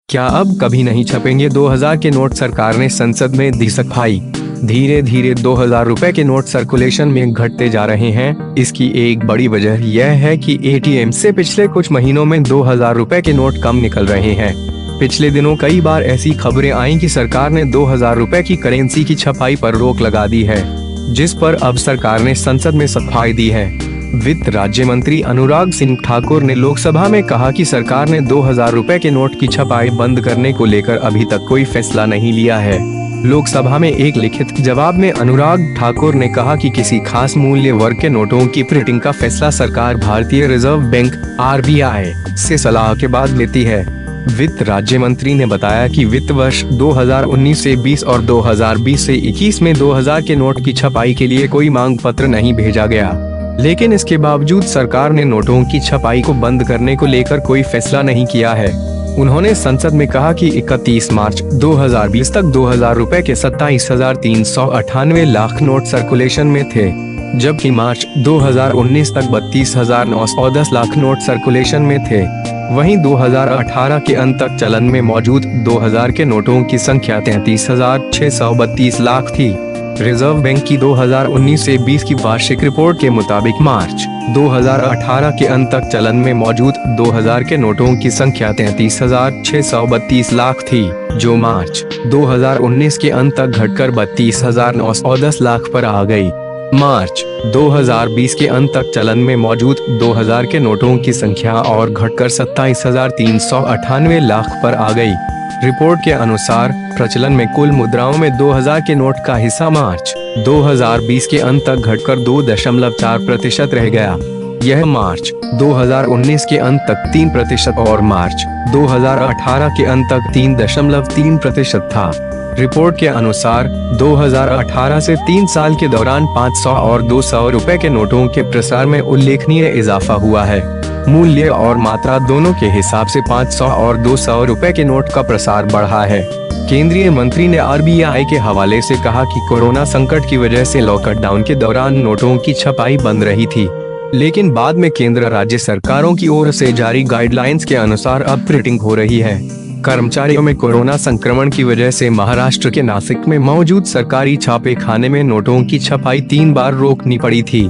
क्या अब कभी नहीं छपेंगे 2000 के नोट? सरकार ने संसद में दी सफाई। धीरे धीरे 2000 रुपए के नोट सर्कुलेशन में घटते जा रहे हैं। इसकी एक बड़ी वजह यह है कि एटीएम से पिछले कुछ महीनों में 2000 रुपए के नोट कम निकल रहे हैं। पिछले दिनों कई बार ऐसी खबरें आईं कि सरकार ने 2000 रुपए की करेंसी की छपाई पर रोक लगा दी है, जिस पर अब सरकार ने संसद में सफाई दी है। वित्त राज्य मंत्री अनुराग सिंह ठाकुर ने लोकसभा में कहा कि सरकार ने 2000 रुपए के नोट की छपाई बंद करने को लेकर अभी तक कोई फैसला नहीं लिया है। लोकसभा में एक लिखित जवाब में अनुराग ठाकुर ने कहा कि किसी खास मूल्य वर्ग के नोटों की प्रिंटिंग का फैसला सरकार भारतीय रिजर्व बैंक (RBI) से सलाह के बाद लेती है। वित्त राज्य मंत्री ने बताया कि वित्त वर्ष 2019 से 20 और 2020 से 21 में 2000 के नोट की छपाई के लिए कोई मांग पत्र नहीं भेजा गया, लेकिन इसके बावजूद सरकार ने नोटों की छपाई को बंद करने को लेकर कोई फैसला नहीं किया है। उन्होंने संसद में कहा कि 31 मार्च 2020 तक 2000 रुपए के 27,398 लाख नोट सर्कुलेशन में थे, जबकि मार्च 2019 तक 32,910 लाख नोट सर्कुलेशन में थे। वहीं 2018 के अंत तक चलन में मौजूद 2000 के नोटों की संख्या 33,632 लाख थी। रिजर्व बैंक की 2019 से 20 की वार्षिक रिपोर्ट के मुताबिक मार्च 2018 के अंत तक चलन में मौजूद 2000 के नोटों की संख्या 33,632 लाख थी, जो मार्च 2019 के अंत तक घटकर 32,910 लाख पर आ गई। मार्च 2020 के अंत तक चलन में मौजूद 2000 के नोटों की संख्या और घटकर 27,398 लाख पर आ गई। रिपोर्ट के अनुसार प्रचलन में कुल मुद्राओं में 2000 के नोट का हिस्सा मार्च 2020 के अंत तक घटकर 2.4% रह गया। यह मार्च 2019 के अंत तक 3% और मार्च 2018 के अंत तक 3.3% था। रिपोर्ट के अनुसार 2018 से 3 साल के दौरान 500 और 200 रुपए के नोटों के प्रसार में उल्लेखनीय इजाफा हुआ है। मूल्य और मात्रा दोनों के हिसाब से 500 और 200 रुपए के नोट का प्रसार बढ़ा है। केंद्रीय मंत्री ने RBI के हवाले से कहा कि कोरोना संकट की वजह से लॉकडाउन के दौरान नोटों की छपाई बंद रही थी, लेकिन बाद में केंद्र राज्य सरकारों की ओर से जारी गाइडलाइंस के अनुसार अब प्रिंटिंग हो रही है। कर्मचारियों में कोरोना संक्रमण की वजह से महाराष्ट्र के नासिक में मौजूद सरकारी छापे खाने में नोटों की छपाई 3 बार रोकनी पड़ी थी।